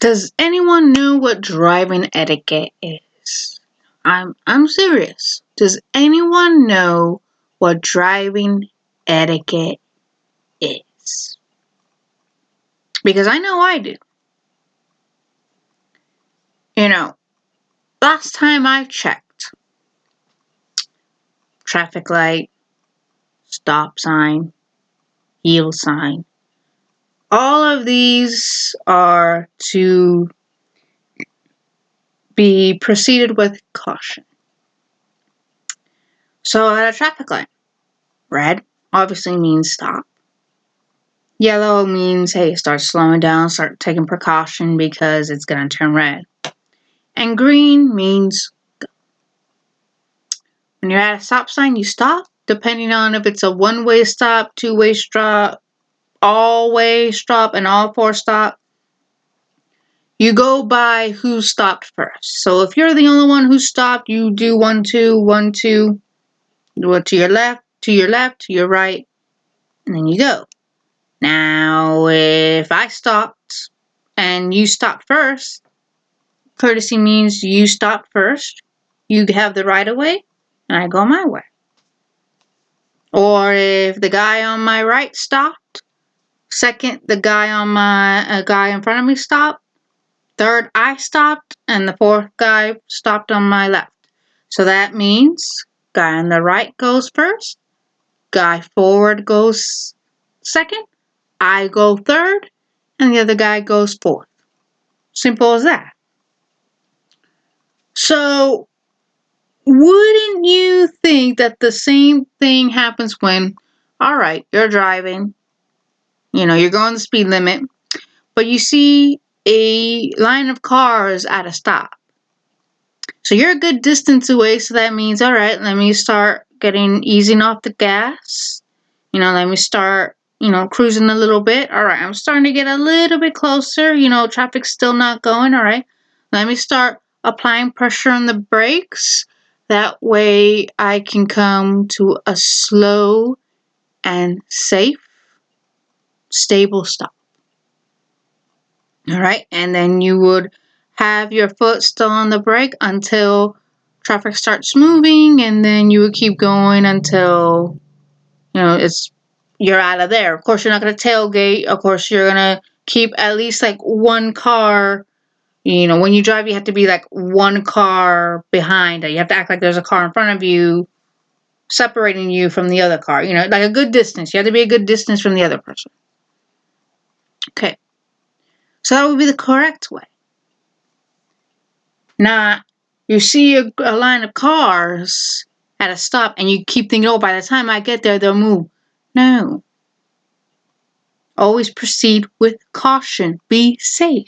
Does anyone know what driving etiquette is? I'm serious. Does anyone know what driving etiquette is? Because I know I do. You know, last time I checked, traffic light, stop sign, yield sign, all of these are to be proceeded with caution. So at a traffic light, red obviously means stop. Yellow means, hey, start slowing down, start taking precaution because it's going to turn red. And green means go. When you're at a stop sign, you stop, depending on if it's a one-way stop, two-way stop, all-way stop, and all-four stop. You go by who stopped first. So if you're the only one who stopped, you do 1, 2, 1, 2. Do it to your left, to your left, to your right, and then you go. Now, if I stopped and you stopped first, courtesy means you stopped first, you have the right of way, and I go my way. Or if the guy on my right stopped, second, the guy in front of me stopped, third, I stopped, and the fourth guy stopped on my left. So that means guy on the right goes first, guy forward goes second, I go third, and the other guy goes fourth. Simple as that. So, wouldn't you think that the same thing happens when, alright, you're driving, you're going the speed limit, but you see a line of cars at a stop. So you're a good distance away, so that means, alright, let me start easing off the gas. Let me start, cruising a little bit. Alright, I'm starting to get a little bit closer. Traffic's still not going. Alright, let me start applying pressure on the brakes. That way I can come to a slow and safe, stable stop. Alright, and then you would have your foot still on the brake until traffic starts moving, and then you would keep going until, you're out of there. Of course, you're not going to tailgate. Of course, you're going to keep at least like one car. When you drive, you have to be like one car behind. You have to act like there's a car in front of you separating you from the other car. Like a good distance. You have to be a good distance from the other person. Okay. So that would be the correct way. Now, you see a line of cars at a stop and you keep thinking, oh, by the time I get there, they'll move. No. Always proceed with caution. Be safe.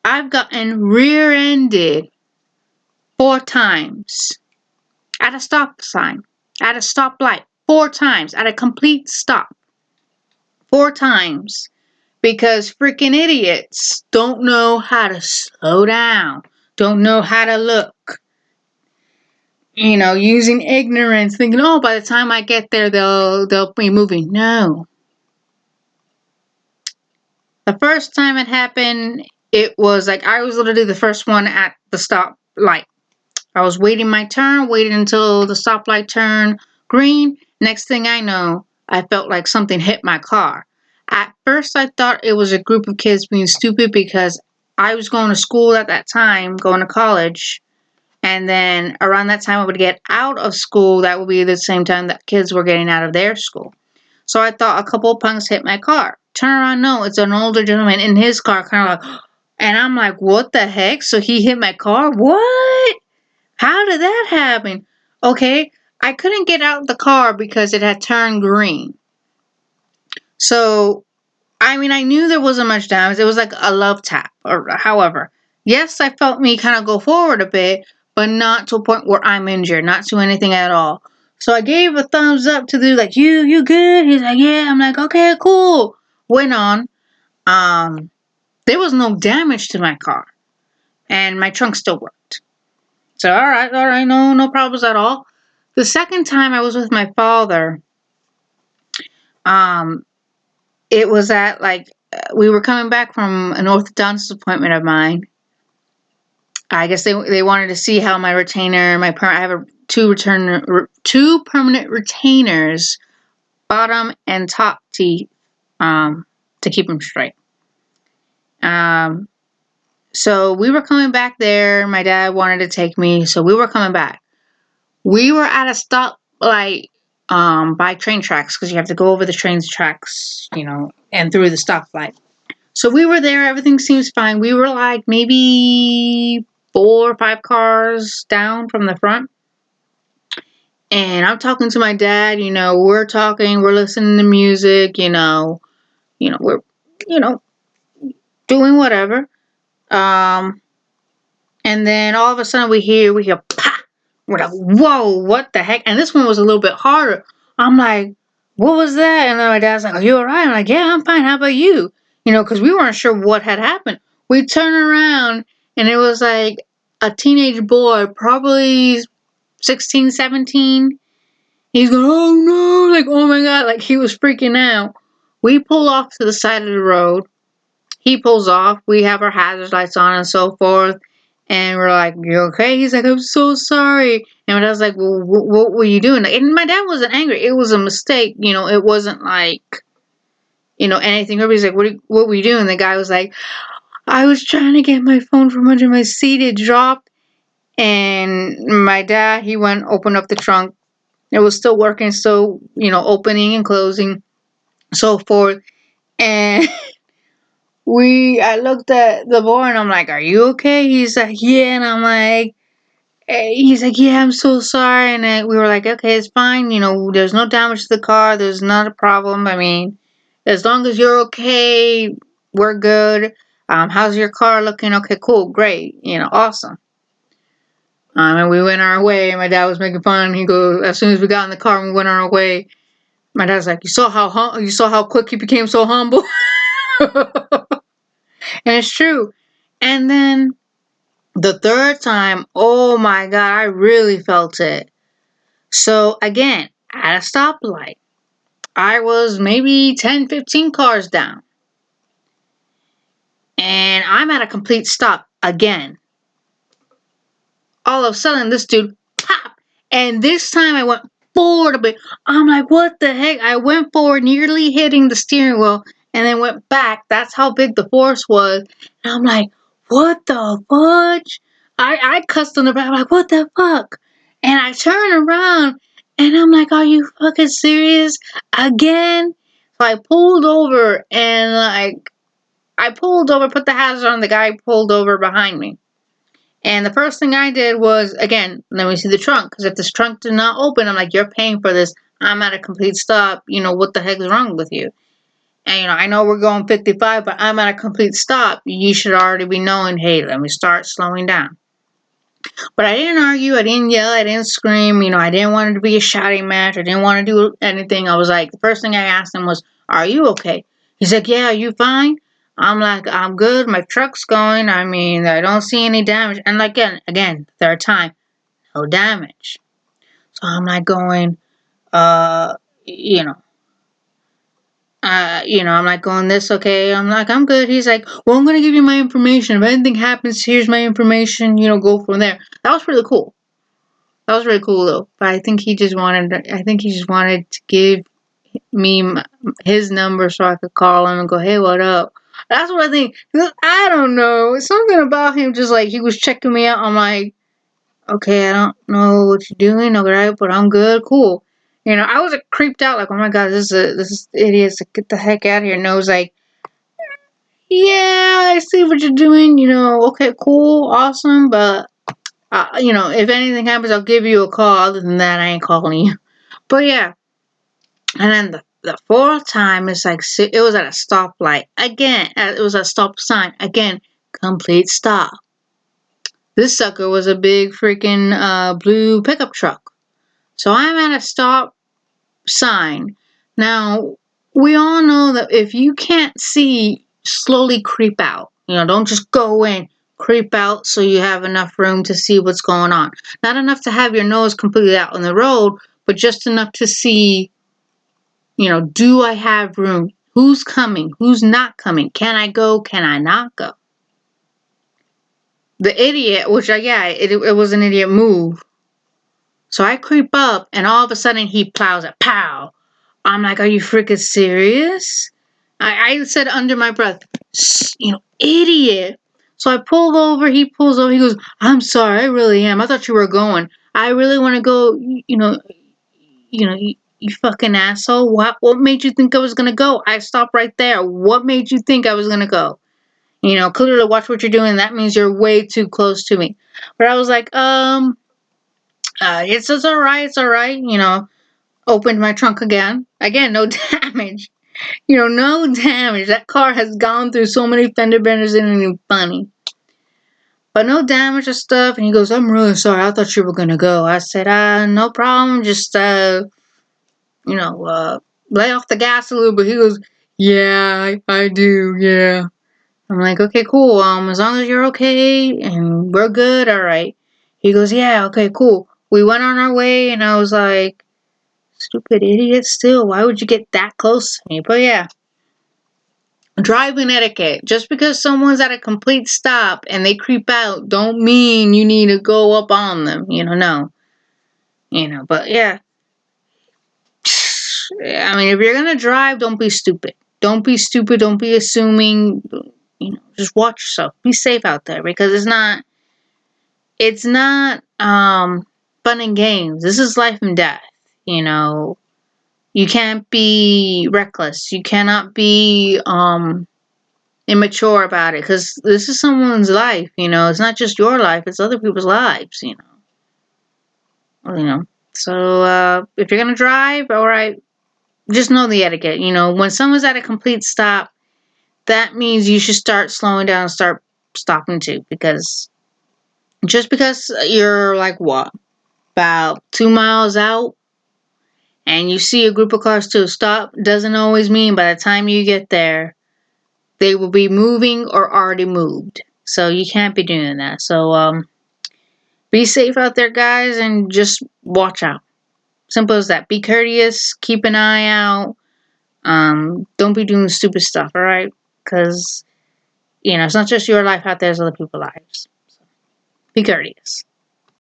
I've gotten rear-ended 4 times at a stop sign, at a stoplight, 4 times, at a complete stop. 4 times. Because freaking idiots don't know how to slow down, don't know how to look. Using ignorance, thinking, oh, by the time I get there, they'll be moving. No. The first time it happened, it was like I was literally the first one at the stoplight. I was waiting my turn, waited until the stoplight turned green. Next thing I know, I felt like something hit my car. At first, I thought it was a group of kids being stupid because I was going to school at that time, going to college. And then around that time I would get out of school. That would be the same time that kids were getting out of their school. So I thought a couple of punks hit my car. Turn around, no, it's an older gentleman in his car, kind of like, and I'm like, what the heck? So he hit my car? What? How did that happen? Okay, I couldn't get out the car because it had turned green. So, I knew there wasn't much damage. It was like a love tap, or however. Yes, I felt me kind of go forward a bit, but not to a point where I'm injured, not to anything at all. So I gave a thumbs up to the dude, like, you good? He's like, yeah. I'm like, okay, cool. Went on. There was no damage to my car, and my trunk still worked. So all right, no problems at all. The second time I was with my father, it was at like we were coming back from an orthodontist appointment of mine. I guess they wanted to see how my retainer, I have two permanent retainers, bottom and top teeth, to keep them straight. So we were coming back there. My dad wanted to take me, so we were coming back. We were at a stoplight by train tracks because you have to go over the train tracks, and through the stoplight. So we were there. Everything seems fine. We were like maybe 4 or 5 cars down from the front. And I'm talking to my dad. We're talking. We're listening to music. We're, doing whatever. And then all of a sudden we hear pop. We're like, whoa, what the heck? And this one was a little bit harder. I'm like, what was that? And then my dad's like, are you all right? I'm like, yeah, I'm fine. How about you? Because we weren't sure what had happened. We turned around and it was like a teenage boy, probably 16, 17. He's going, oh no, like, oh my God, like he was freaking out. We pull off to the side of the road. He pulls off. We have our hazard lights on and so forth. And we're like, you okay? He's like, I'm so sorry. And I was like, well, what were you doing? And my dad wasn't angry. It was a mistake. It wasn't like, anything. Everybody's like, what were you doing? The guy was like, I was trying to get my phone from under my seat. It dropped. And my dad, he went, opened up the trunk. It was still working, still, opening and closing, so forth. And I looked at the boy and I'm like, are you okay? He's like, yeah. And I'm like, he's like, yeah, I'm so sorry. And we were like, okay, it's fine. There's no damage to the car. There's not a problem. I mean, as long as you're okay, we're good. How's your car looking? Okay, cool, great. Awesome. And we went our way. My dad was making fun. He goes, as soon as we got in the car and we went our way, my dad's like, you saw how quick he became so humble? And it's true. And then the third time, oh my God, I really felt it. So again, at a stoplight, I was maybe 10, 15 cars down. And I'm at a complete stop again. All of a sudden, this dude pop. And this time I went forward a bit. I'm like, what the heck? I went forward, nearly hitting the steering wheel, and then went back. That's how big the force was. And I'm like, what the fudge? I cussed on the back. I'm like, what the fuck? And I turn around, and I'm like, are you fucking serious? Again? So I pulled over, and put the hazard on. The guy pulled over behind me. And the first thing I did was, again, let me see the trunk. Because if this trunk did not open, I'm like, you're paying for this. I'm at a complete stop. What the heck is wrong with you? And, I know we're going 55, but I'm at a complete stop. You should already be knowing, hey, let me start slowing down. But I didn't argue. I didn't yell. I didn't scream. I didn't want it to be a shouting match. I didn't want to do anything. I was like, the first thing I asked him was, are you okay? He's like, yeah, are you fine? I'm like, I'm good. My truck's going. I mean, I don't see any damage. And again, third time, no damage. So I'm like going, I'm like going this, okay. I'm like, I'm good. He's like, well, I'm going to give you my information. If anything happens, here's my information, go from there. That was really cool. That was really cool though. But I think he just wanted to give me his number so I could call him and go, hey, what up? That's what I think. I don't know. Something about him just like he was checking me out. I'm like, okay, I don't know what you're doing, alright, but I'm good, cool. I was creeped out, like, oh my God, this is idiots. Get the heck out of here. And I was like, yeah, I see what you're doing. Okay, cool, awesome, but if anything happens, I'll give you a call. Other than that, I ain't calling you. But yeah. And then the fourth time, it's like, it was at a stoplight. Again, it was a stop sign. Again, complete stop. This sucker was a big freaking blue pickup truck. So I'm at a stop sign. Now, we all know that if you can't see, slowly creep out. Don't just go in. Creep out so you have enough room to see what's going on. Not enough to have your nose completely out on the road, but just enough to see, do I have room? Who's coming? Who's not coming? Can I go? Can I not go? The idiot, which it was an idiot move. So I creep up, and all of a sudden he plows it. Pow! I'm like, are you freaking serious? I said under my breath, idiot. So I pulled over. He pulls over. He goes, I'm sorry. I really am. I thought you were going. I really want to go. You fucking asshole. What made you think I was gonna go? I stopped right there. What made you think I was gonna go? Clearly watch what you're doing. That means you're way too close to me. But I was like, it's all right. It's all right. Opened my trunk again. Again, no damage. No damage. That car has gone through so many fender benders, it ain't even funny. But no damage or stuff. And he goes, I'm really sorry. I thought you were gonna go. I said, no problem. Just, lay off the gas a little bit. He goes, yeah, I do. Yeah. I'm like, okay, cool. As long as you're okay and we're good, all right. He goes, yeah, okay, cool. We went on our way, and I was like, stupid idiot still. Why would you get that close to me? But yeah. Driving etiquette. Just because someone's at a complete stop and they creep out, don't mean you need to go up on them. No. But yeah. I mean, if you're going to drive, don't be stupid. Don't be stupid. Don't be assuming. Just watch yourself. Be safe out there, because it's not fun and games. This is life and death. You can't be reckless. You cannot be immature about it, because this is someone's life. It's not just your life, it's other people's lives. So if you're gonna drive, all right, just know the etiquette. When someone's at a complete stop, that means you should start slowing down and start stopping too, because just because you're like about 2 miles out and you see a group of cars to stop, doesn't always mean by the time you get there they will be moving or already moved. So you can't be doing that. So be safe out there, guys, and just watch out. Simple as that. Be courteous. Keep an eye out. Don't be doing stupid stuff, all right? Because, it's not just your life out there, it's other people's lives. So be courteous.